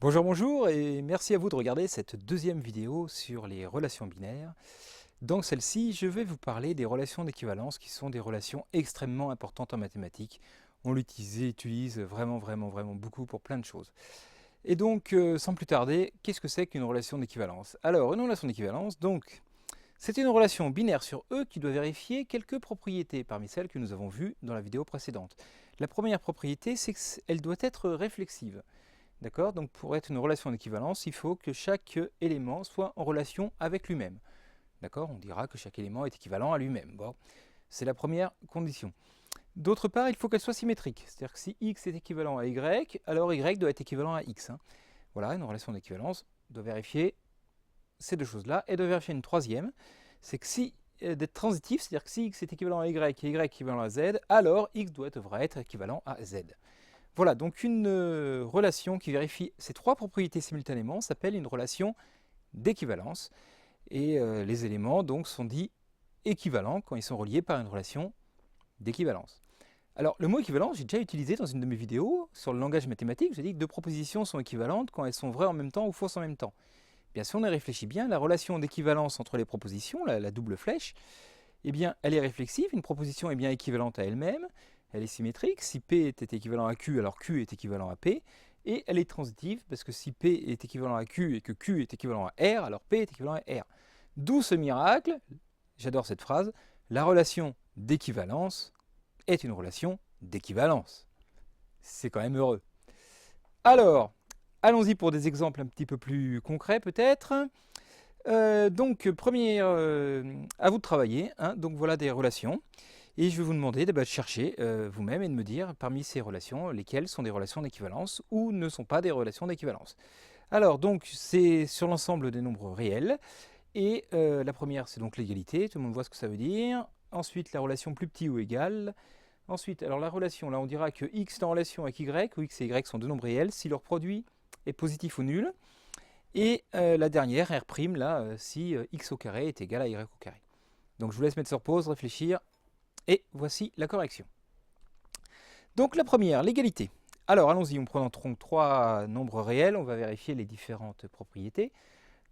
Bonjour, bonjour et merci à vous de regarder cette deuxième vidéo sur les relations binaires. Dans celle-ci, je vais vous parler des relations d'équivalence qui sont des relations extrêmement importantes en mathématiques. On l'utilise vraiment beaucoup pour plein de choses. Et donc, sans plus tarder, qu'est-ce que c'est qu'une relation d'équivalence? Alors, une relation d'équivalence, donc, c'est une relation binaire sur E qui doit vérifier quelques propriétés parmi celles que nous avons vues dans la vidéo précédente. La première propriété, c'est qu'elle doit être réflexive. D'accord? Donc pour être une relation d'équivalence, il faut que chaque élément soit en relation avec lui-même. D'accord? On dira que chaque élément est équivalent à lui-même. Bon, c'est la première condition. D'autre part, il faut qu'elle soit symétrique. C'est-à-dire que si x est équivalent à y, alors y doit être équivalent à x. Voilà, une relation d'équivalence doit vérifier ces deux choses-là et doit vérifier une troisième. C'est que si d'être transitif, c'est-à-dire que si x est équivalent à y et y équivalent à z, alors x devrait être équivalent à z. Voilà, donc une relation qui vérifie ces trois propriétés simultanément s'appelle une relation d'équivalence. Et les éléments donc sont dits équivalents quand ils sont reliés par une relation d'équivalence. Alors le mot équivalence, j'ai déjà utilisé dans une de mes vidéos sur le langage mathématique. J'ai dit que deux propositions sont équivalentes quand elles sont vraies en même temps ou fausses en même temps. Bien, si on y réfléchit bien, la relation d'équivalence entre les propositions, la double flèche, eh bien, elle est réflexive. Une proposition est bien équivalente à elle-même. Elle est symétrique. Si P était équivalent à Q, alors Q est équivalent à P. Et elle est transitive, parce que si P est équivalent à Q et que Q est équivalent à R, alors P est équivalent à R. D'où ce miracle, j'adore cette phrase, la relation d'équivalence est une relation d'équivalence. C'est quand même heureux. Alors, allons-y pour des exemples un petit peu plus concrets peut-être. Donc, premier, à vous de travailler. Donc voilà des relations. Et je vais vous demander de chercher vous-même et de me dire parmi ces relations, lesquelles sont des relations d'équivalence ou ne sont pas des relations d'équivalence. Alors, donc, c'est sur l'ensemble des nombres réels. Et la première, c'est donc l'égalité. Tout le monde voit ce que ça veut dire. Ensuite, la relation plus petit ou égal. Ensuite, alors la relation, là, on dira que x est en relation avec y, où x et y sont deux nombres réels, si leur produit est positif ou nul. Et la dernière, R', là, si x au carré est égal à y au carré. Donc je vous laisse mettre sur pause, réfléchir, et voici la correction. Donc la première, l'égalité. Alors allons-y, on prend trois nombres réels, on va vérifier les différentes propriétés.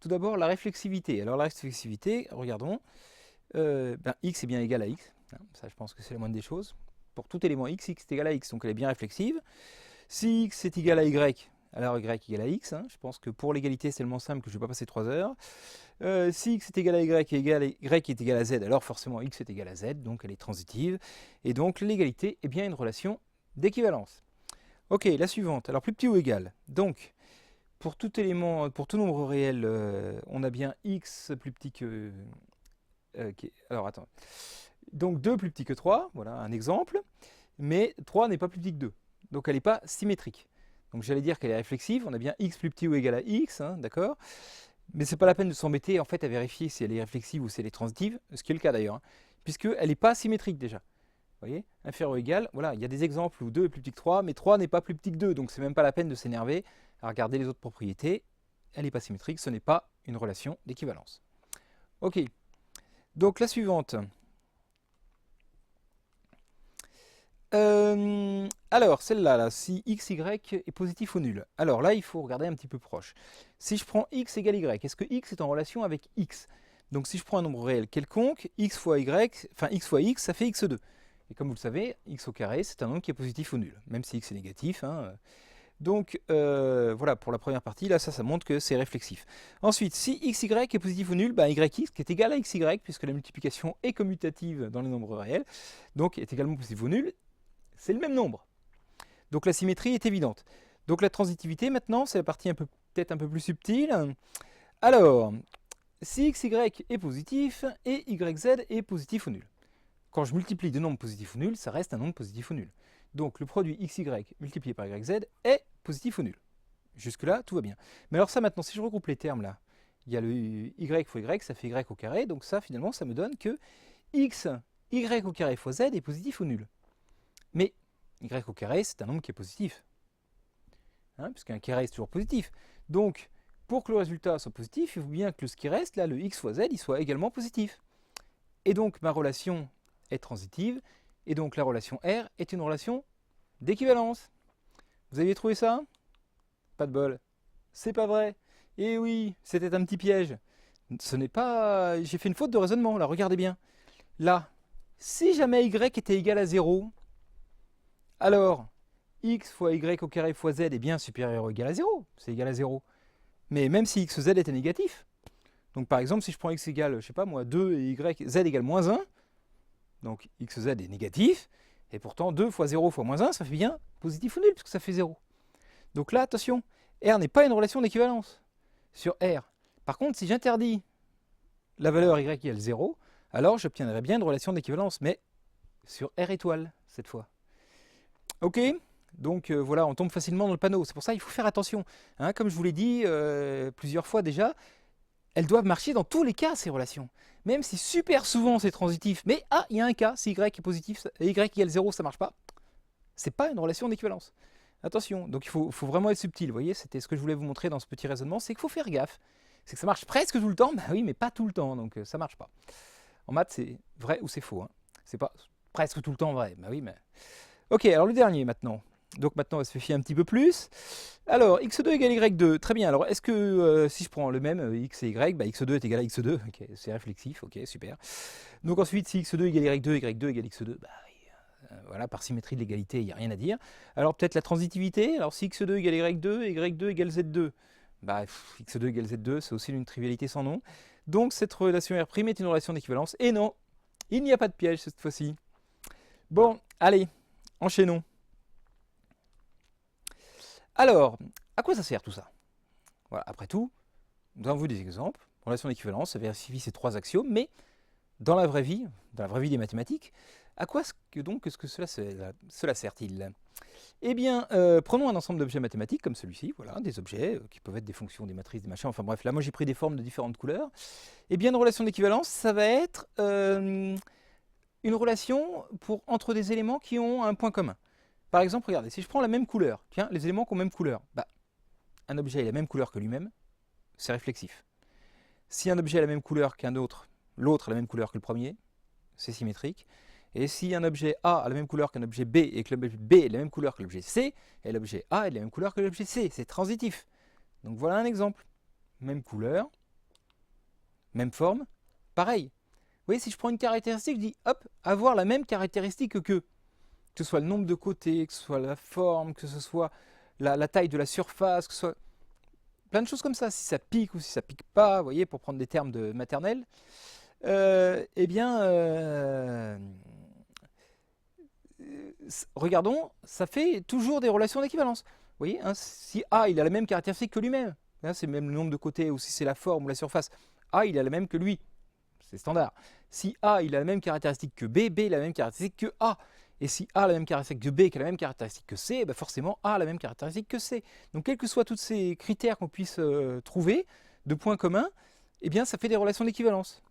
Tout d'abord, la réflexivité. Alors la réflexivité, regardons, x est bien égal à x, ça je pense que c'est la moindre des choses. Pour tout élément x, x est égal à x, donc elle est bien réflexive. Si x est égal à y, alors y égale à x. Je pense que pour l'égalité, c'est tellement simple que je ne vais pas passer 3 heures. Si x est égal à y et y est égal à z, alors forcément x est égal à z, donc elle est transitive. Et donc l'égalité est bien une relation d'équivalence. Ok, la suivante. Alors plus petit ou égal. Donc, pour tout élément, pour tout nombre réel, on a bien x plus petit que... alors attends. Donc 2 plus petit que 3, voilà un exemple. Mais 3 n'est pas plus petit que 2. Donc elle n'est pas symétrique. Donc j'allais dire qu'elle est réflexive, on a bien x plus petit ou égal à x, d'accord? Mais c'est pas la peine de s'embêter en fait à vérifier si elle est réflexive ou si elle est transitive, ce qui est le cas d'ailleurs, puisqu'elle n'est pas symétrique déjà. Vous voyez? Inférieur ou égal, voilà, il y a des exemples où 2 est plus petit que 3, mais 3 n'est pas plus petit que 2, donc c'est même pas la peine de s'énerver à regarder les autres propriétés. Elle n'est pas symétrique, ce n'est pas une relation d'équivalence. Ok, donc la suivante. Alors, celle-là, là, si x, y est positif ou nul. Alors là, il faut regarder un petit peu proche. Si je prends x égale y, est-ce que x est en relation avec x? Donc si je prends un nombre réel quelconque, x fois y, enfin x fois x, ça fait x2. Et comme vous le savez, x au carré, c'est un nombre qui est positif ou nul, même si x est négatif. Donc voilà, pour la première partie, là, ça montre que c'est réflexif. Ensuite, si xy est positif ou nul, yx qui est égal à xy, puisque la multiplication est commutative dans les nombres réels, donc est également positif ou nul, c'est le même nombre. Donc la symétrie est évidente. Donc la transitivité maintenant, c'est la partie peut-être un peu plus subtile. Alors, si xy est positif et yz est positif ou nul. Quand je multiplie deux nombres positifs ou nuls, ça reste un nombre positif ou nul. Donc le produit xy multiplié par yz est positif ou nul. Jusque-là, tout va bien. Mais alors ça maintenant, si je regroupe les termes là, il y a le y fois y, ça fait y au carré. Donc ça, finalement, ça me donne que x, y au carré fois z est positif ou nul. Mais y au carré, c'est un nombre qui est positif. Puisqu'un carré, c'est toujours positif. Donc, pour que le résultat soit positif, il faut bien que ce qui reste, là, le x fois z, il soit également positif. Et donc, ma relation est transitive. Et donc, la relation R est une relation d'équivalence. Vous aviez trouvé ça? Pas de bol. C'est pas vrai. Eh oui, c'était un petit piège. Ce n'est pas... J'ai fait une faute de raisonnement, là, regardez bien. Là, si jamais y était égal à 0, alors x fois y au carré fois z est bien supérieur ou égal à 0. C'est égal à 0. Mais même si xz était négatif, donc par exemple, si je prends x égale, je sais pas moi, 2 et z égale moins 1, donc xz est négatif, et pourtant 2 fois 0 fois moins 1, ça fait bien positif ou nul, puisque ça fait 0. Donc là, attention, R n'est pas une relation d'équivalence sur R. Par contre, si j'interdis la valeur y égale 0, alors j'obtiendrai bien une relation d'équivalence, mais sur R étoile, cette fois. Ok, donc voilà, on tombe facilement dans le panneau. C'est pour ça qu'il faut faire attention. Hein, comme je vous l'ai dit plusieurs fois déjà, elles doivent marcher dans tous les cas, ces relations. Même si super souvent c'est transitif, mais il y a un cas, si y est positif, y égale 0, ça ne marche pas. C'est pas une relation d'équivalence. Attention, donc il faut vraiment être subtil. Vous voyez, c'était ce que je voulais vous montrer dans ce petit raisonnement, c'est qu'il faut faire gaffe. C'est que ça marche presque tout le temps, bah oui, mais pas tout le temps, donc ça marche pas. En maths, c'est vrai ou c'est faux. Hein. C'est pas presque tout le temps vrai, bah oui, mais... Ok, alors le dernier maintenant. Donc maintenant, on va se fier un petit peu plus. Alors, x2 égale y2. Très bien. Alors, est-ce que si je prends le même, x et y, bah, x2 est égal à x2. Ok, c'est réflexif. Ok, super. Donc ensuite, si x2 égale y2, y2 égale x2, bah, voilà, par symétrie de l'égalité, il n'y a rien à dire. Alors, peut-être la transitivité. Alors, si x2 égale y2 et y2 égale z2, bah, x2 égale z2, c'est aussi une trivialité sans nom. Donc, cette relation R' est une relation d'équivalence. Et non, il n'y a pas de piège cette fois-ci. Bon, allez, enchaînons. Alors, à quoi ça sert tout ça? Voilà, après tout, nous avons vu des exemples. Relation d'équivalence, ça vérifie ces trois axiomes, mais dans la vraie vie des mathématiques, à quoi est-ce que cela sert-il? Eh bien, prenons un ensemble d'objets mathématiques comme celui-ci, voilà, des objets qui peuvent être des fonctions, des matrices, des machins, enfin bref, là moi j'ai pris des formes de différentes couleurs. Eh bien, une relation d'équivalence, ça va être une relation entre des éléments qui ont un point commun. Par exemple, regardez, si je prends la même couleur, tiens, les éléments qui ont la même couleur, bah, un objet a la même couleur que lui-même, c'est réflexif. Si un objet a la même couleur qu'un autre, l'autre a la même couleur que le premier, c'est symétrique. Et si un objet A a la même couleur qu'un objet B et que l'objet B est la même couleur que l'objet C, et l'objet A est la même couleur que l'objet C, c'est transitif. Donc voilà un exemple. Même couleur, même forme, pareil. Vous voyez, si je prends une caractéristique, je dis, hop, avoir la même caractéristique que ce soit le nombre de côtés, que ce soit la forme, que ce soit la taille de la surface, que ce soit plein de choses comme ça, si ça pique ou si ça pique pas, vous voyez, pour prendre des termes de maternelle, eh bien, regardons, ça fait toujours des relations d'équivalence. Vous voyez, hein, si A il a la même caractéristique que lui-même, hein, c'est même le nombre de côtés, ou si c'est la forme ou la surface, A il a la même que lui, c'est standard. Si A il a la même caractéristique que B, B a la même caractéristique que A. Et si A a la même caractéristique que B, qui a la même caractéristique que C, ben forcément A a la même caractéristique que C. Donc quels que soient tous ces critères qu'on puisse trouver de points communs, eh bien ça fait des relations d'équivalence.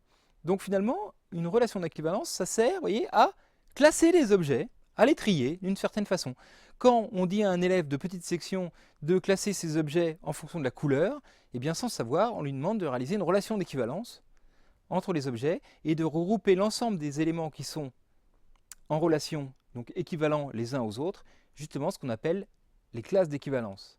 Donc finalement, une relation d'équivalence, ça sert, vous voyez, à classer les objets, à les trier d'une certaine façon. Quand on dit à un élève de petite section de classer ses objets en fonction de la couleur, eh bien sans savoir, on lui demande de réaliser une relation d'équivalence entre les objets et de regrouper l'ensemble des éléments qui sont en relation, donc équivalents les uns aux autres, justement ce qu'on appelle les classes d'équivalence.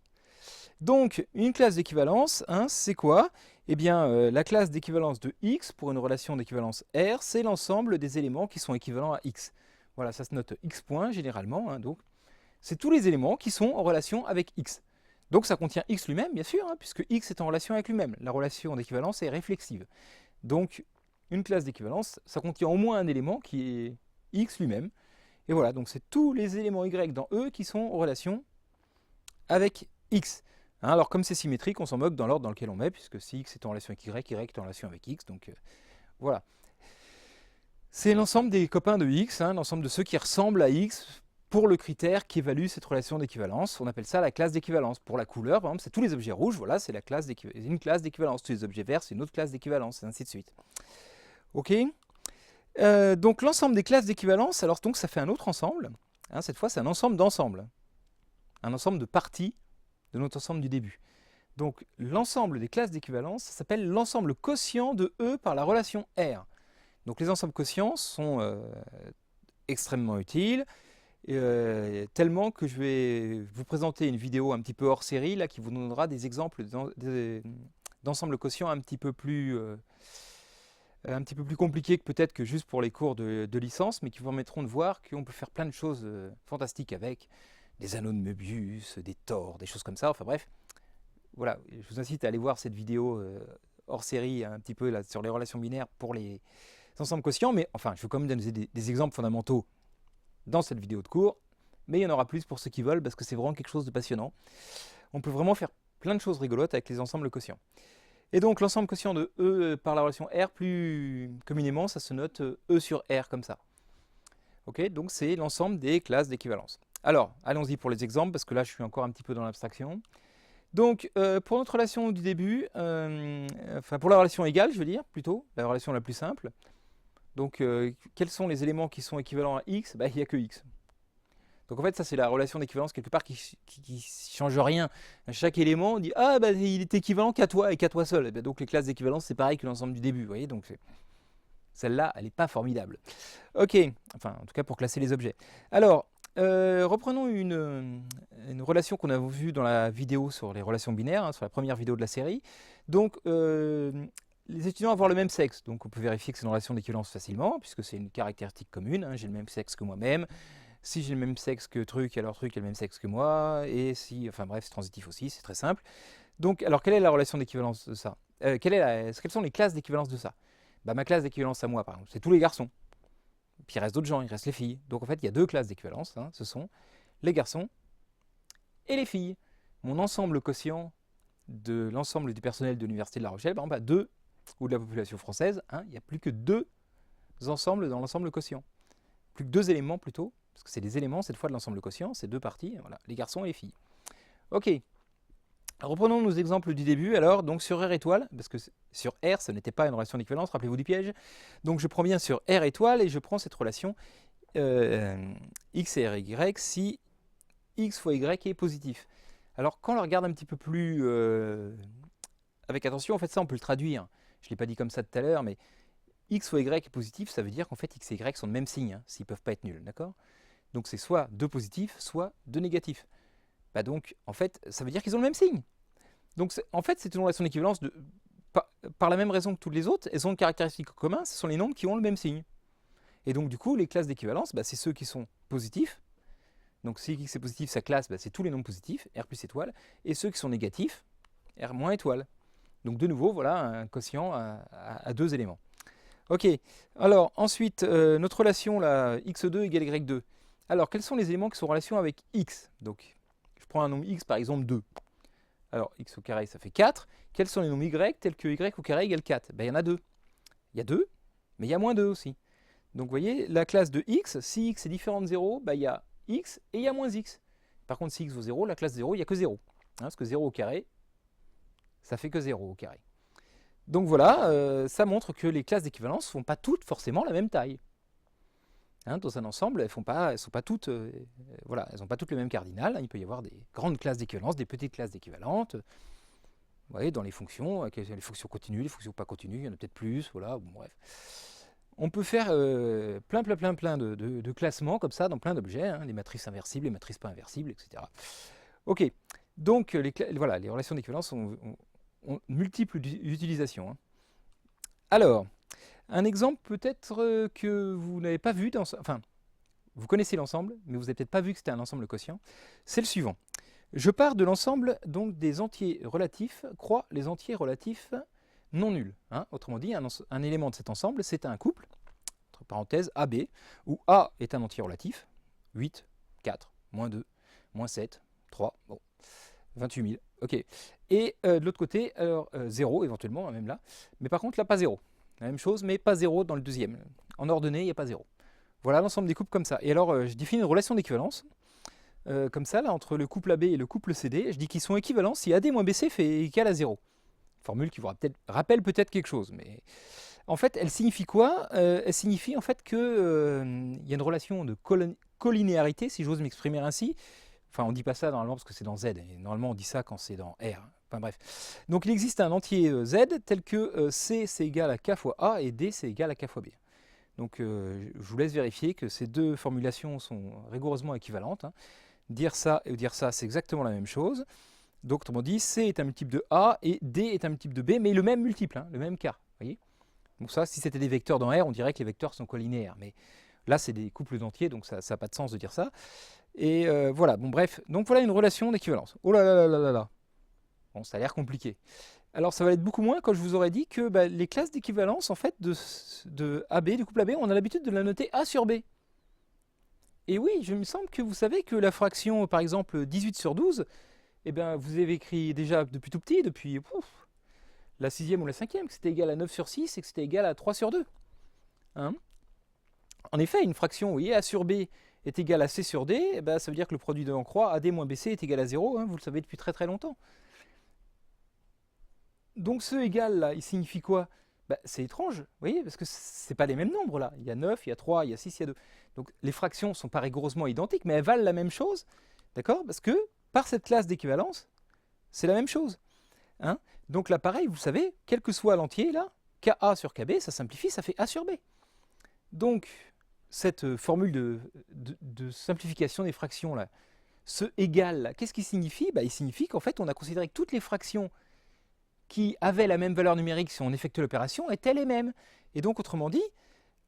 Donc, une classe d'équivalence, hein, c'est quoi? Eh bien, la classe d'équivalence de x pour une relation d'équivalence R, c'est l'ensemble des éléments qui sont équivalents à x. Voilà, ça se note x point généralement, hein, donc c'est tous les éléments qui sont en relation avec x. Donc ça contient x lui-même, bien sûr, hein, puisque x est en relation avec lui-même. La relation d'équivalence est réflexive. Donc, une classe d'équivalence, ça contient au moins un élément qui est x lui-même. Et voilà, donc c'est tous les éléments y dans E qui sont en relation avec x. Hein, alors comme c'est symétrique, on s'en moque dans l'ordre dans lequel on met, puisque si x est en relation avec y est en relation avec x. Donc voilà. C'est l'ensemble des copains de x, hein, l'ensemble de ceux qui ressemblent à x pour le critère qui évalue cette relation d'équivalence. On appelle ça la classe d'équivalence. Pour la couleur, par exemple, c'est tous les objets rouges, voilà, c'est une classe d'équivalence. Tous les objets verts, c'est une autre classe d'équivalence, et ainsi de suite. Ok. Donc l'ensemble des classes d'équivalence, alors donc ça fait un autre ensemble. Hein, cette fois, c'est un ensemble d'ensembles. Un ensemble de parties de notre ensemble du début. Donc l'ensemble des classes d'équivalence, ça s'appelle l'ensemble quotient de E par la relation R. Donc les ensembles quotients sont extrêmement utiles. tellement que je vais vous présenter une vidéo un petit peu hors série là, qui vous donnera des exemples d'ensemble quotient un petit peu plus compliqués que peut-être que juste pour les cours de licence, mais qui vous permettront de voir qu'on peut faire plein de choses fantastiques avec des anneaux de Möbius, des tors, des choses comme ça, enfin bref. Voilà, je vous incite à aller voir cette vidéo hors série un petit peu là, sur les relations binaires pour les ensembles quotients, mais enfin, je vais quand même donner des exemples fondamentaux dans cette vidéo de cours, mais il y en aura plus pour ceux qui veulent, parce que c'est vraiment quelque chose de passionnant. On peut vraiment faire plein de choses rigolotes avec les ensembles quotients. Et donc l'ensemble quotient de E par la relation R, plus communément, ça se note E sur R comme ça. Ok, donc c'est l'ensemble des classes d'équivalence. Alors, allons-y pour les exemples, parce que là je suis encore un petit peu dans l'abstraction. Donc, pour notre relation du début, enfin pour la relation égale, je veux dire, plutôt, la relation la plus simple. Donc, quels sont les éléments qui sont équivalents à x? Il n'y a que x. Donc en fait, ça c'est la relation d'équivalence quelque part qui change rien. À chaque élément, on dit ah bah il est équivalent qu'à toi et qu'à toi seul. Et ben, donc les classes d'équivalence c'est pareil que l'ensemble du début, vous voyez. Donc celle-là, elle n'est pas formidable. Ok, enfin en tout cas pour classer les objets. Alors reprenons une relation qu'on a vue dans la vidéo sur les relations binaires, hein, sur la première vidéo de la série. Donc les étudiants avoir le même sexe, donc on peut vérifier que c'est une relation d'équivalence facilement, puisque c'est une caractéristique commune, hein, j'ai le même sexe que moi-même. Si j'ai le même sexe que truc, alors truc a le même sexe que moi, et si, enfin bref, c'est transitif aussi, c'est très simple. Donc, alors quelle est la relation d'équivalence de ça? Quelles sont les classes d'équivalence de ça? Bah, ma classe d'équivalence à moi, par exemple, c'est tous les garçons. Puis il reste d'autres gens, il reste les filles. Donc en fait, il y a deux classes d'équivalence, hein, ce sont les garçons et les filles. Mon ensemble quotient de l'ensemble du personnel de l'Université de La Rochelle, par exemple, à 2, ou de la population française, hein, il n'y a plus que deux ensembles dans l'ensemble quotient. Plus que deux éléments plutôt, parce que c'est des éléments cette fois de l'ensemble quotient, c'est deux parties, voilà, les garçons et les filles. Ok, reprenons nos exemples du début, alors, donc sur R étoile, parce que sur R, ce n'était pas une relation d'équivalence, rappelez-vous du piège, donc je prends bien sur R étoile et je prends cette relation X et RY si X fois Y est positif. Alors quand on le regarde un petit peu plus avec attention, en fait ça on peut le traduire, je ne l'ai pas dit comme ça tout à l'heure, mais X fois Y est positif, ça veut dire qu'en fait X et Y sont de même signe, hein, s'ils ne peuvent pas être nuls, d'accord? Donc c'est soit 2 positifs, soit 2 négatifs. Bah donc, en fait, ça veut dire qu'ils ont le même signe. Donc en fait, c'est une relation d'équivalence par la même raison que toutes les autres, elles ont une caractéristique commun, ce sont les nombres qui ont le même signe. Et donc du coup, les classes d'équivalence, bah, c'est ceux qui sont positifs. Donc si X est positif, sa classe, bah, c'est tous les nombres positifs, R plus étoile, et ceux qui sont négatifs, R moins étoile. Donc de nouveau, voilà un quotient à deux éléments. Ok, alors ensuite, notre relation là, x2 égale y2. Alors, quels sont les éléments qui sont en relation avec x? Donc, je prends un nombre x, par exemple 2. Alors, x au carré, ça fait 4. Quels sont les nombres y, tels que y au carré égale 4? Ben, il y en a deux. Il y a 2, mais il y a moins 2 aussi. Donc, vous voyez, la classe de x, si x est différent de 0, ben, il y a x et il y a moins x. Par contre, si x vaut 0, la classe 0, il n'y a que 0. Hein, parce que 0 au carré, ça fait que 0 au carré. Donc voilà, ça montre que les classes d'équivalence ne font pas toutes forcément la même taille. Hein, dans un ensemble, elles ne sont pas toutes, voilà, elles n'ont pas toutes le même cardinal. Il peut y avoir des grandes classes d'équivalence, des petites classes d'équivalente. Vous voyez, dans les fonctions continues, les fonctions pas continues, il y en a peut-être plus, voilà, bon, bref. On peut faire plein de classements comme ça dans plein d'objets, hein, les matrices inversibles, les matrices pas inversibles, etc. Ok, donc voilà, les relations d'équivalence ont multiples utilisations. Hein. Alors, un exemple peut-être que vous n'avez pas vu, enfin, vous connaissez l'ensemble, mais vous n'avez peut-être pas vu que c'était un ensemble quotient, c'est le suivant. Je pars de l'ensemble donc des entiers relatifs, croix les entiers relatifs non nuls. Hein. Autrement dit, un élément de cet ensemble, c'est un couple, entre parenthèses AB, où A est un entier relatif, 8, 4, moins 2, moins 7, 3, bon, 28 000, ok. Et de l'autre côté, alors 0 éventuellement, même là, mais par contre là pas 0. La même chose, mais pas 0 dans le deuxième. En ordonnée, il n'y a pas 0. Voilà l'ensemble des couples comme ça. Et alors, je définis une relation d'équivalence, comme ça, là, entre le couple AB et le couple CD. Je dis qu'ils sont équivalents si AD moins BC fait égal à 0. Formule qui vous rappelle peut-être quelque chose. Mais en fait, elle signifie quoi? Elle signifie en fait qu'il y a une relation de collinéarité, si j'ose m'exprimer ainsi. Enfin, on ne dit pas ça normalement parce que c'est dans Z. Et normalement, on dit ça quand c'est dans R. Enfin bref. Donc il existe un entier Z tel que C c'est égal à K fois A et D c'est égal à K fois B. Donc je vous laisse vérifier que ces deux formulations sont rigoureusement équivalentes. Hein. Dire ça et dire ça, c'est exactement la même chose. Donc autrement dit, C est un multiple de A et D est un multiple de B, mais le même multiple, hein, le même cas. Voyez, donc ça, si c'était des vecteurs dans R, on dirait que les vecteurs sont collinéaires. Mais là, c'est des couples d'entiers, donc ça n'a pas de sens de dire ça. Et voilà, bon bref, donc voilà une relation d'équivalence. Oh là là là là là là. Bon, ça a l'air compliqué. Alors ça va être beaucoup moins quand je vous aurais dit que les classes d'équivalence en fait de AB, du couple AB, on a l'habitude de la noter A sur B. Et oui, je me semble que vous savez que la fraction, par exemple, 18 sur 12, eh bien, vous avez écrit déjà depuis tout petit, depuis la sixième ou la cinquième, que c'était égal à 9 sur 6 et que c'était égal à 3 sur 2. Hein, en effet, une fraction, vous voyez, A sur B est égal à C sur D, eh ben, ça veut dire que le produit de en croix AD moins BC est égal à 0, hein, vous le savez depuis très très longtemps. Donc ce égal là, il signifie quoi? C'est étrange, vous voyez, parce que c'est pas les mêmes nombres là. Il y a 9, il y a 3, il y a 6, il y a 2. Donc les fractions sont pas rigoureusement identiques, mais elles valent la même chose, d'accord? Parce que par cette classe d'équivalence, c'est la même chose. Hein, donc là pareil, vous savez, quel que soit l'entier là, KA sur KB, ça simplifie, ça fait A sur B. Donc cette formule de simplification des fractions là, ce égal, qu'est-ce qu'il signifie? Il signifie qu'en fait on a considéré que toutes les fractions qui avaient la même valeur numérique si on effectuait l'opération étaient les mêmes. Et donc autrement dit,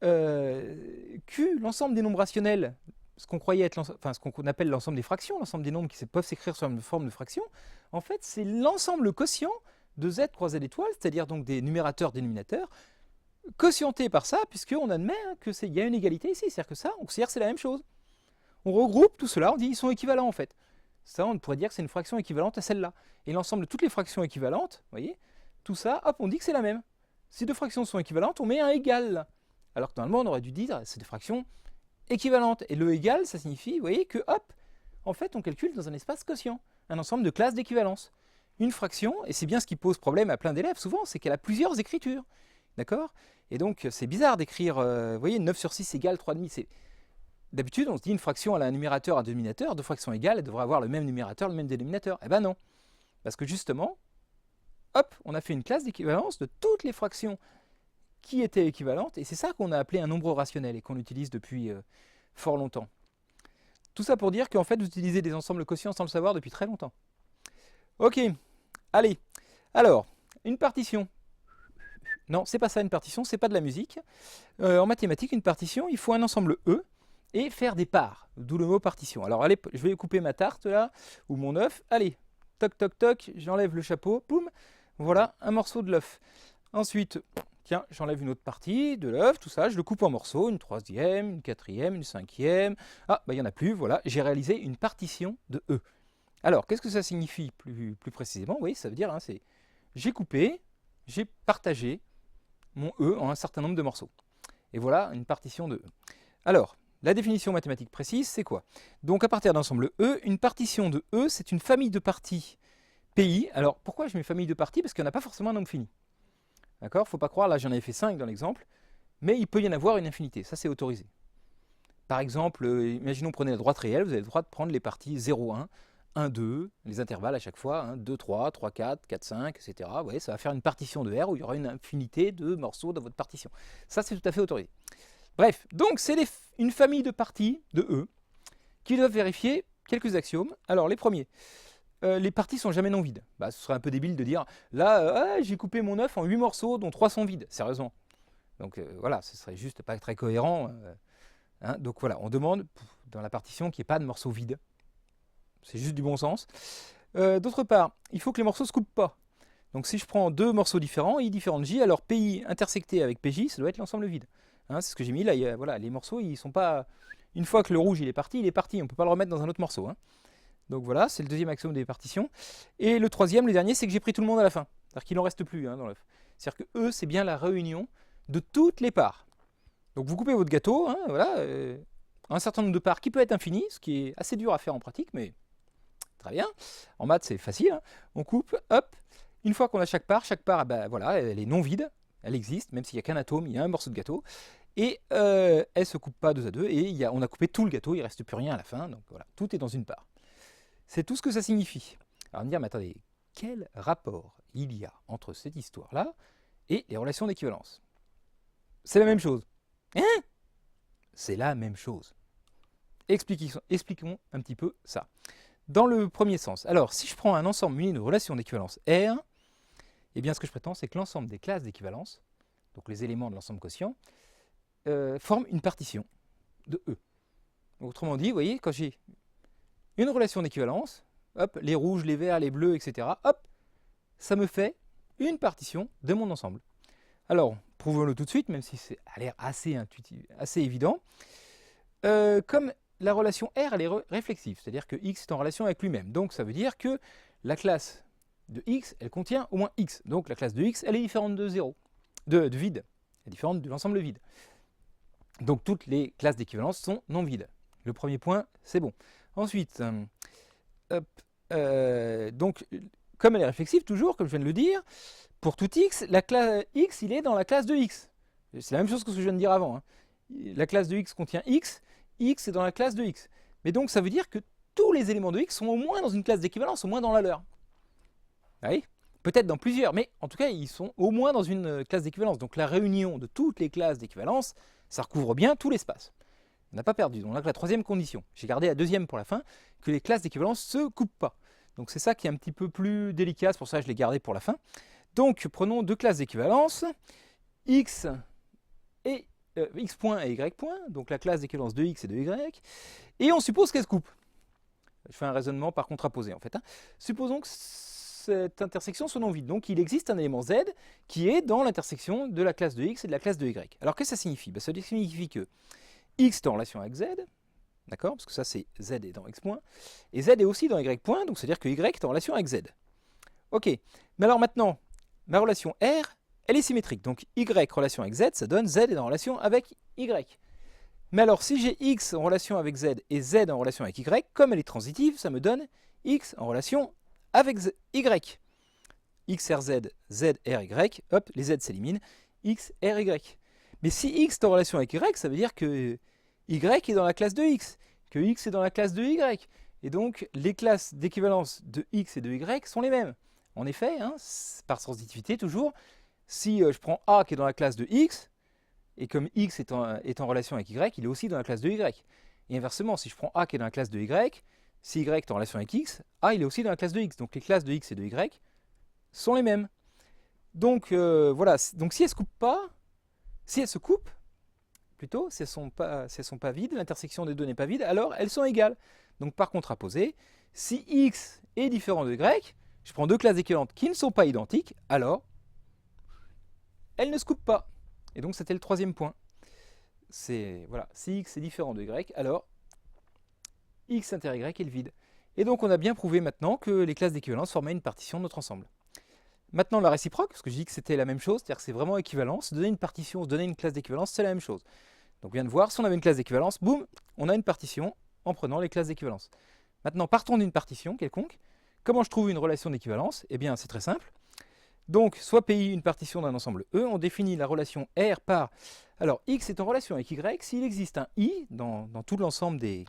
Q, l'ensemble des nombres rationnels, ce qu'on croyait être, enfin ce qu'on appelle l'ensemble des fractions, l'ensemble des nombres qui peuvent s'écrire sous une forme de fraction, en fait c'est l'ensemble quotient de z croisé d'étoiles, c'est-à-dire donc des numérateurs, dénominateurs, quotientés par ça, puisqu'on admet qu'il y a une égalité ici, c'est-à-dire que ça, on considère que c'est la même chose. On regroupe tout cela, on dit ils sont équivalents en fait. Ça, on pourrait dire que c'est une fraction équivalente à celle-là. Et l'ensemble de toutes les fractions équivalentes, vous voyez, tout ça, hop, on dit que c'est la même. Si deux fractions sont équivalentes, on met un égal. Alors que normalement, on aurait dû dire c'est des fractions équivalentes. Et le égal, ça signifie, vous voyez, que hop, en fait, on calcule dans un espace quotient, un ensemble de classes d'équivalence. Une fraction, et c'est bien ce qui pose problème à plein d'élèves souvent, c'est qu'elle a plusieurs écritures. D'accord? Et donc, c'est bizarre d'écrire, vous voyez, 9 sur 6 égale 3,5. D'habitude, on se dit une fraction elle a un numérateur, un dénominateur, deux fractions égales, elles devraient avoir le même numérateur, le même dénominateur. Eh ben non, parce que justement, hop, on a fait une classe d'équivalence de toutes les fractions qui étaient équivalentes, et c'est ça qu'on a appelé un nombre rationnel et qu'on utilise depuis fort longtemps. Tout ça pour dire qu'en fait, vous utilisez des ensembles quotients sans le savoir depuis très longtemps. Ok, allez, alors, une partition. Non, c'est pas ça une partition, c'est pas de la musique. En mathématiques, une partition, il faut un ensemble E, et faire des parts, d'où le mot partition. Alors allez, je vais couper ma tarte là, ou mon œuf, allez, toc toc toc, j'enlève le chapeau, boum, voilà un morceau de l'œuf. Ensuite, tiens, j'enlève une autre partie de l'œuf, tout ça, je le coupe en morceaux, une troisième, une quatrième, une cinquième, ah, il n'y en a plus, voilà, j'ai réalisé une partition de E. Alors, qu'est-ce que ça signifie plus précisément? Oui, ça veut dire, hein, c'est, j'ai coupé, j'ai partagé mon E en un certain nombre de morceaux. Et voilà une partition de E. Alors, la définition mathématique précise, c'est quoi? Donc à partir d'un ensemble E, une partition de E, c'est une famille de parties PI. Alors pourquoi je mets famille de parties? Parce qu'il n'y en a pas forcément un nombre fini. D'accord? Il ne faut pas croire, là j'en avais fait 5 dans l'exemple, mais il peut y en avoir une infinité, ça c'est autorisé. Par exemple, imaginons prenez la droite réelle, vous avez le droit de prendre les parties 0, 1, 1, 2, les intervalles à chaque fois, 1, 2, 3, 3, 4, 4, 5, etc. Vous voyez, ça va faire une partition de R où il y aura une infinité de morceaux dans votre partition. Ça c'est tout à fait autorisé. Bref, donc c'est une famille de parties de E qui doivent vérifier quelques axiomes. Alors les premiers, les parties sont jamais non vides. Ce serait un peu débile de dire, là j'ai coupé mon œuf en 8 morceaux dont 3 sont vides, sérieusement. Donc voilà, ce serait juste pas très cohérent. Hein. Donc voilà, on demande dans la partition qu'il n'y ait pas de morceaux vides. C'est juste du bon sens. D'autre part, il faut que les morceaux ne se coupent pas. Donc si je prends deux morceaux différents, I différent de J, alors PI intersecté avec PJ, ça doit être l'ensemble vide. Hein, c'est ce que j'ai mis là, voilà, les morceaux, ils sont pas... Une fois que le rouge il est parti, on ne peut pas le remettre dans un autre morceau. Hein. Donc voilà, c'est le deuxième axiome des partitions. Et le troisième, le dernier, c'est que j'ai pris tout le monde à la fin. C'est-à-dire qu'il n'en reste plus hein, dans l'œuf. C'est-à-dire que E, c'est bien la réunion de toutes les parts. Donc vous coupez votre gâteau, hein, voilà, un certain nombre de parts qui peut être infini, ce qui est assez dur à faire en pratique, mais très bien. En maths, c'est facile. Hein. On coupe, hop, une fois qu'on a chaque part, voilà, elle est non vide. Elle existe, même s'il n'y a qu'un atome, il y a un morceau de gâteau. Et elle ne se coupe pas deux à deux. Et on a coupé tout le gâteau, il ne reste plus rien à la fin. Donc voilà, tout est dans une part. C'est tout ce que ça signifie. Alors on va me dire, mais attendez, quel rapport il y a entre cette histoire-là et les relations d'équivalence? C'est la même chose. Hein? C'est la même chose. Expliquons un petit peu ça. Dans le premier sens, alors si je prends un ensemble muni de relations d'équivalence R, eh bien ce que je prétends, c'est que l'ensemble des classes d'équivalence, donc les éléments de l'ensemble quotient, forment une partition de E. Donc, autrement dit, vous voyez, quand j'ai une relation d'équivalence, hop, les rouges, les verts, les bleus, etc., hop, ça me fait une partition de mon ensemble. Alors, prouvons-le tout de suite, même si c'est a l'air assez intuitif, assez évident. Comme la relation R, elle est réflexive, c'est-à-dire que X est en relation avec lui-même. Donc, ça veut dire que la classe de X, elle contient au moins X. Donc, la classe de X, elle est différente de 0, de vide. Elle est différente de l'ensemble vide. Donc, toutes les classes d'équivalence sont non vides. Le premier point, c'est bon. Ensuite, donc, comme elle est réflexive, toujours, comme je viens de le dire, pour tout X, la classe X, il est dans la classe de X. C'est la même chose que ce que je viens de dire avant. Hein. La classe de X contient X, X est dans la classe de X. Mais donc, ça veut dire que tous les éléments de X sont au moins dans une classe d'équivalence, au moins dans la leur. Oui, peut-être dans plusieurs, mais en tout cas, ils sont au moins dans une classe d'équivalence. Donc, la réunion de toutes les classes d'équivalence, ça recouvre bien tout l'espace. On n'a pas perdu. Donc, la troisième condition, j'ai gardé la deuxième pour la fin, que les classes d'équivalence ne se coupent pas. Donc, c'est ça qui est un petit peu plus délicat, c'est pour ça que je l'ai gardé pour la fin. Donc, prenons deux classes d'équivalence, X et X point et Y point, donc la classe d'équivalence de X et de Y, et on suppose qu'elles se coupent. Je fais un raisonnement par contraposé en fait. Hein. Supposons que cette intersection soit non vide. Donc il existe un élément Z qui est dans l'intersection de la classe de X et de la classe de Y. Alors qu'est-ce que ça signifie? Ça signifie que X est en relation avec Z, d'accord? Parce que ça c'est Z est dans X point, et Z est aussi dans Y point, donc c'est-à-dire que Y est en relation avec Z. Ok, mais alors maintenant, ma relation R, elle est symétrique. Donc Y relation avec Z, ça donne Z est en relation avec Y. Mais alors si j'ai X en relation avec Z et Z en relation avec Y, comme elle est transitive, ça me donne X en relation avec Y. X, R, Z, Z, R, Y, hop, les Z s'éliminent, X, R, Y. Mais si X est en relation avec Y, ça veut dire que Y est dans la classe de X, que X est dans la classe de Y. Et donc, les classes d'équivalence de X et de Y sont les mêmes. En effet, hein, par transitivité toujours, si je prends A qui est dans la classe de X, et comme X est en relation avec Y, il est aussi dans la classe de Y. Et inversement, si je prends A qui est dans la classe de Y, si Y est en relation avec X, A il est aussi dans la classe de X. Donc les classes de X et de Y sont les mêmes. Donc voilà, donc si elles se coupent, plutôt, si elles ne sont pas vides, l'intersection des deux n'est pas vide, alors elles sont égales. Donc par contraposé, si X est différent de Y, je prends deux classes équivalentes qui ne sont pas identiques, alors elles ne se coupent pas. Et donc c'était le troisième point. C'est voilà, si X est différent de Y, alors X inter Y est le vide. Et donc on a bien prouvé maintenant que les classes d'équivalence formaient une partition de notre ensemble. Maintenant la réciproque, parce que je dis que c'était la même chose, c'est-à-dire que c'est vraiment équivalent, se donner une partition, se donner une classe d'équivalence, c'est la même chose. Donc on vient de voir, si on avait une classe d'équivalence, boum, on a une partition en prenant les classes d'équivalence. Maintenant partons d'une partition quelconque. Comment je trouve une relation d'équivalence? Eh bien c'est très simple. Donc soit PI une partition d'un ensemble E, on définit la relation R par... Alors X est en relation avec Y s'il existe un I dans tout l'ensemble des...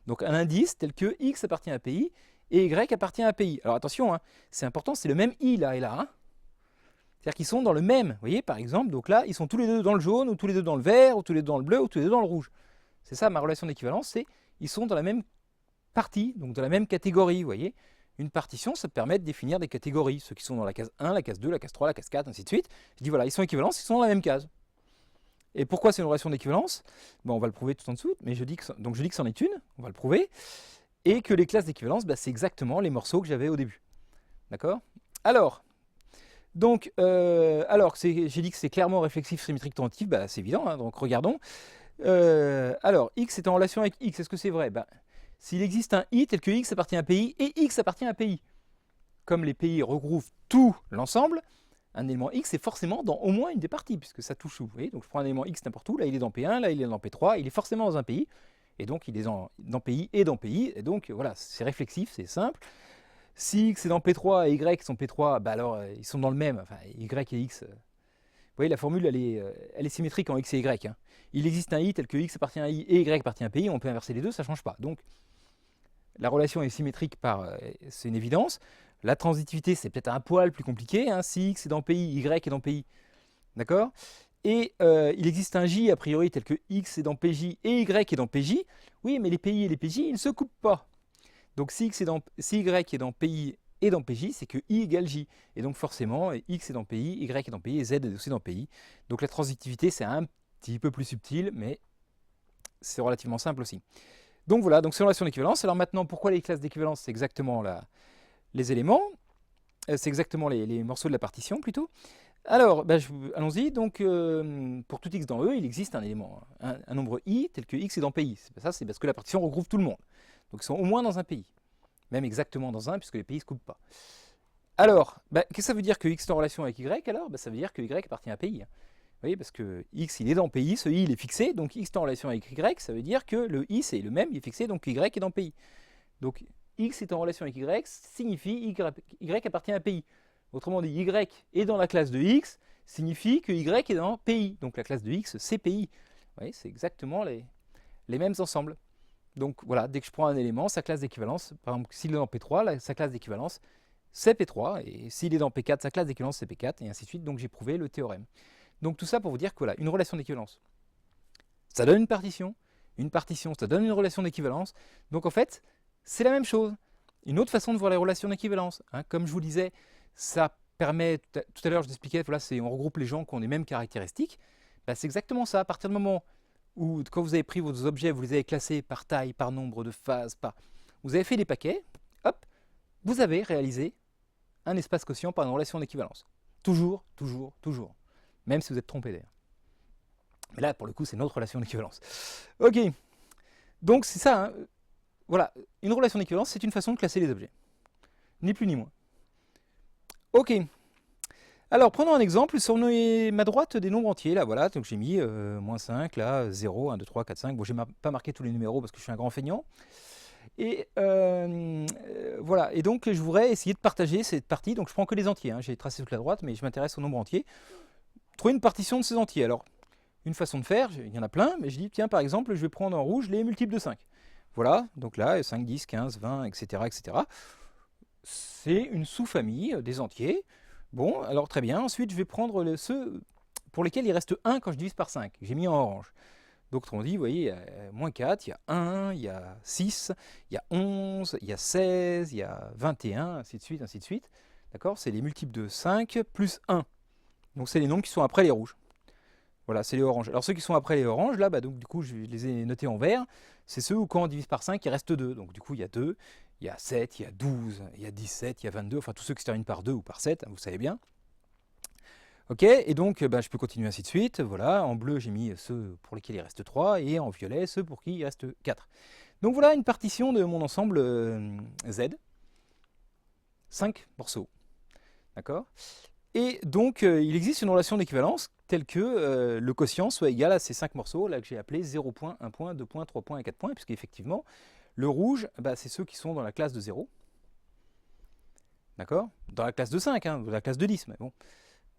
Donc un indice tel que X appartient à PI et Y appartient à PI. Alors attention, hein, c'est important, c'est le même I là et là. Hein. C'est-à-dire qu'ils sont dans le même. Vous voyez, par exemple, donc là, ils sont tous les deux dans le jaune, ou tous les deux dans le vert, ou tous les deux dans le bleu, ou tous les deux dans le rouge. C'est ça ma relation d'équivalence, c'est ils sont dans la même partie, donc dans la même catégorie, vous voyez. Une partition, ça permet de définir des catégories. Ceux qui sont dans la case 1, la case 2, la case 3, la case 4, ainsi de suite. Je dis voilà, ils sont équivalents, ils sont dans la même case. Et pourquoi c'est une relation d'équivalence? Bon, on va le prouver tout en dessous, mais je dis que c'en est une, on va le prouver. Et que les classes d'équivalence, c'est exactement les morceaux que j'avais au début. D'accord? Alors, donc, j'ai dit que c'est clairement réflexif, symétrique, transitif, c'est évident, hein, donc regardons. Alors, X est en relation avec X, est-ce que c'est vrai? S'il existe un I tel que X appartient à PI et X appartient à PI, comme les PI regroupent tout l'ensemble, un élément X est forcément dans au moins une des parties, puisque ça touche où. Vous voyez, donc je prends un élément X n'importe où, là il est dans P1, là il est dans P3, il est forcément dans un PI, et donc il est dans PI et dans PI, et donc voilà, c'est réflexif, c'est simple. Si X est dans P3 et Y sont P3, alors ils sont dans le même, enfin Y et X. Vous voyez, la formule elle est symétrique en X et Y. Hein. Il existe un I tel que X appartient à I et Y appartient à PI, on peut inverser les deux, ça ne change pas. Donc la relation est symétrique c'est une évidence. La transitivité, c'est peut-être un poil plus compliqué. Hein. Si X est dans PI, Y est dans PI. D'accord? et il existe un J a priori tel que X est dans PJ et Y est dans PJ, oui, mais les PI et les PJ, ils ne se coupent pas. Donc si Y est dans PI et dans PJ, c'est que I égale J. Et donc forcément, X est dans PI, Y est dans PI et Z est aussi dans PI. Donc la transitivité, c'est un petit peu plus subtil, mais c'est relativement simple aussi. Donc voilà, donc c'est une relation d'équivalence. Alors maintenant, pourquoi les classes d'équivalence? C'est exactement les éléments, c'est exactement les morceaux de la partition plutôt. Alors, allons-y. Donc, pour tout x dans E, il existe un élément, un nombre i tel que x est dans PI. Ça, c'est parce que la partition regroupe tout le monde. Donc, ils sont au moins dans un PI. Même exactement dans un, puisque les PI ne se coupent pas. Alors, qu'est-ce que ça veut dire que x est en relation avec y? Alors, ça veut dire que y appartient à PI. Vous voyez, parce que x, il est dans PI, ce i, il est fixé. Donc, x est en relation avec y, ça veut dire que le i, c'est le même, il est fixé, donc y est dans PI. Donc, x est en relation avec y signifie y appartient à PI. Autrement dit, y est dans la classe de x signifie que y est dans PI. Donc la classe de x, c'est PI. Vous voyez, c'est exactement les mêmes ensembles. Donc voilà, dès que je prends un élément, sa classe d'équivalence, par exemple, s'il est dans P3, sa classe d'équivalence, c'est P3. Et s'il est dans P4, sa classe d'équivalence, c'est P4, et ainsi de suite. Donc j'ai prouvé le théorème. Donc tout ça pour vous dire que voilà, une relation d'équivalence, ça donne une partition. Une partition, ça donne une relation d'équivalence. Donc en fait, c'est la même chose. Une autre façon de voir les relations d'équivalence. Comme je vous disais, ça permet, tout à l'heure je vous expliquais, voilà, on regroupe les gens qui ont les mêmes caractéristiques. C'est exactement ça. À partir du moment où, quand vous avez pris vos objets, vous les avez classés par taille, par nombre de phases, vous avez fait des paquets, hop, vous avez réalisé un espace quotient par une relation d'équivalence. Toujours, toujours, toujours. Même si vous êtes trompé d'ailleurs. Mais là, pour le coup, c'est notre relation d'équivalence. Ok. Donc c'est ça. Voilà, une relation d'équivalence, c'est une façon de classer les objets. Ni plus ni moins. Ok. Alors, prenons un exemple sur ma droite des nombres entiers. Là, voilà, donc j'ai mis moins 5, là, 0, 1, 2, 3, 4, 5. Bon, j'ai pas marqué tous les numéros parce que je suis un grand feignant. Et voilà, et donc je voudrais essayer de partager cette partie. Donc je prends que les entiers. J'ai tracé toute la droite, mais je m'intéresse aux nombres entiers. Trouver une partition de ces entiers. Alors, une façon de faire, il y en a plein, mais je dis, tiens, par exemple, je vais prendre en rouge les multiples de 5. Voilà, donc là, 5, 10, 15, 20, etc. etc. C'est une sous-famille des entiers. Bon, alors très bien. Ensuite, je vais prendre ceux pour lesquels il reste 1 quand je divise par 5. J'ai mis en orange. Donc, autrement dit, vous voyez, il y a moins 4, il y a 1, il y a 6, il y a 11, il y a 16, il y a 21, ainsi de suite, ainsi de suite. D'accord? C'est les multiples de 5 plus 1. Donc, c'est les nombres qui sont après les rouges. Voilà, c'est les oranges. Alors ceux qui sont après les oranges, là, donc du coup, je les ai notés en vert. C'est ceux où quand on divise par 5, il reste 2. Donc du coup, il y a 2, il y a 7, il y a 12, il y a 17, il y a 22. Enfin, tous ceux qui se terminent par 2 ou par 7, vous savez bien. Ok, et donc je peux continuer ainsi de suite. Voilà, en bleu, j'ai mis ceux pour lesquels il reste 3, et en violet, ceux pour qui il reste 4. Donc voilà une partition de mon ensemble Z. 5 morceaux. D'accord? Et donc, il existe une relation d'équivalence telle que le quotient soit égal à ces 5 morceaux, là que j'ai appelé 0 points, 1 point, 2 points, 3 points et 4 points, puisqu'effectivement, le rouge, c'est ceux qui sont dans la classe de 0. D'accord? Dans la classe de 5, dans la classe de 10, mais bon.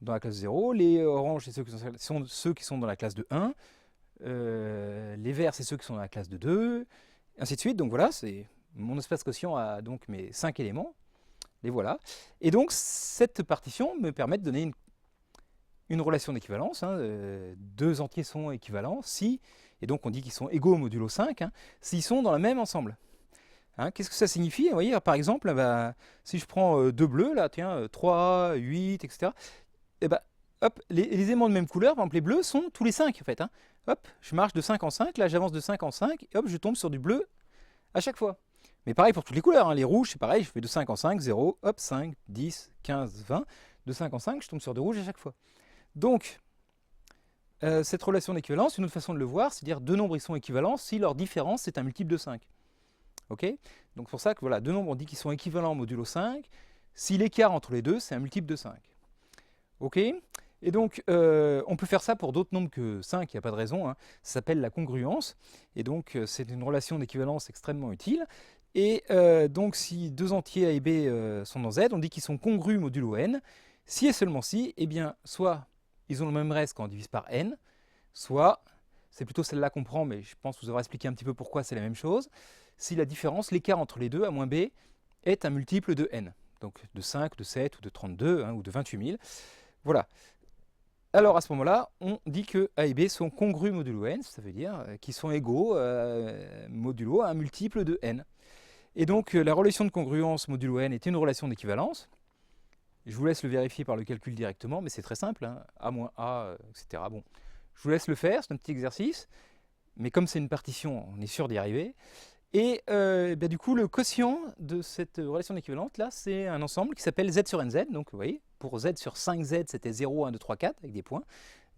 Dans la classe de 0, les oranges, c'est ceux qui sont dans la classe de 1. Les verts, c'est ceux qui sont dans la classe de 2. Ainsi de suite. Donc voilà, mon espace quotient a donc mes 5 éléments. Les voilà. Et donc, cette partition me permet de donner une relation d'équivalence. Deux entiers sont équivalents si, et donc on dit qu'ils sont égaux modulo 5, s'ils sont dans le même ensemble. Qu'est-ce que ça signifie? Vous voyez, par exemple, si je prends deux bleus, là, tiens, 3, 8, etc., et hop, les éléments de même couleur, par exemple, les bleus sont tous les 5, en fait. Hop, je marche de 5 en 5, là, j'avance de 5 en 5, et hop, je tombe sur du bleu à chaque fois. Mais pareil pour toutes les couleurs, les rouges, c'est pareil, je fais de 5 en 5, 0, hop, 5, 10, 15, 20. De 5 en 5, je tombe sur du rouge à chaque fois. Donc, cette relation d'équivalence, une autre façon de le voir, c'est dire deux nombres ils sont équivalents si leur différence c'est un multiple de 5. Ok? Donc c'est pour ça que voilà, deux nombres on dit qu'ils sont équivalents modulo 5, si l'écart entre les deux c'est un multiple de 5. Ok? Et donc, on peut faire ça pour d'autres nombres que 5, il n'y a pas de raison, ça s'appelle la congruence, et donc c'est une relation d'équivalence extrêmement utile. Et donc si deux entiers A et B sont dans Z, on dit qu'ils sont congrus modulo n. Si et seulement si, eh bien, soit ils ont le même reste quand on divise par n, soit, c'est plutôt celle-là qu'on prend, mais je pense vous avoir expliqué un petit peu pourquoi c'est la même chose, si la différence, l'écart entre les deux, A moins B, est un multiple de n. Donc de 5, de 7, ou de 32, ou de 28 000. Voilà. Alors à ce moment-là, on dit que A et B sont congrus modulo n, ça veut dire qu'ils sont égaux modulo un multiple de n. Et donc la relation de congruence modulo n est une relation d'équivalence. Je vous laisse le vérifier par le calcul directement, mais c'est très simple, hein, A moins A, etc. Bon, je vous laisse le faire, c'est un petit exercice, mais comme c'est une partition, on est sûr d'y arriver. Et du coup, le quotient de cette relation d'équivalence, là, c'est un ensemble qui s'appelle z sur nz. Donc, vous voyez, pour z sur 5z, c'était 0, 1, 2, 3, 4, avec des points.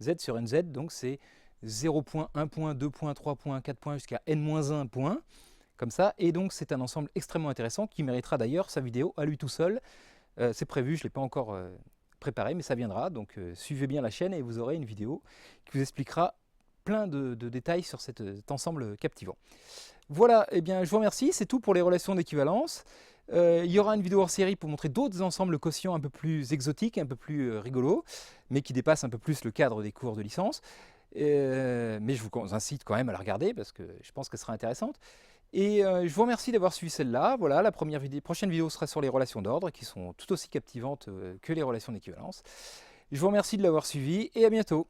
Z sur nz, donc c'est 0 point, 1 point, 2 points, 3 points, 4 points, jusqu'à n-1 point, comme ça. Et donc, c'est un ensemble extrêmement intéressant qui méritera d'ailleurs sa vidéo à lui tout seul. C'est prévu, je ne l'ai pas encore préparé, mais ça viendra. Donc, suivez bien la chaîne et vous aurez une vidéo qui vous expliquera plein de détails sur cet ensemble captivant. Voilà, eh bien, je vous remercie, c'est tout pour les relations d'équivalence. Il y aura une vidéo hors série pour montrer d'autres ensembles quotients un peu plus exotiques, un peu plus rigolos, mais qui dépassent un peu plus le cadre des cours de licence. Mais je vous incite quand même à la regarder parce que je pense qu'elle sera intéressante. Et je vous remercie d'avoir suivi celle-là. Voilà, la prochaine vidéo sera sur les relations d'ordre qui sont tout aussi captivantes que les relations d'équivalence. Je vous remercie de l'avoir suivi et à bientôt.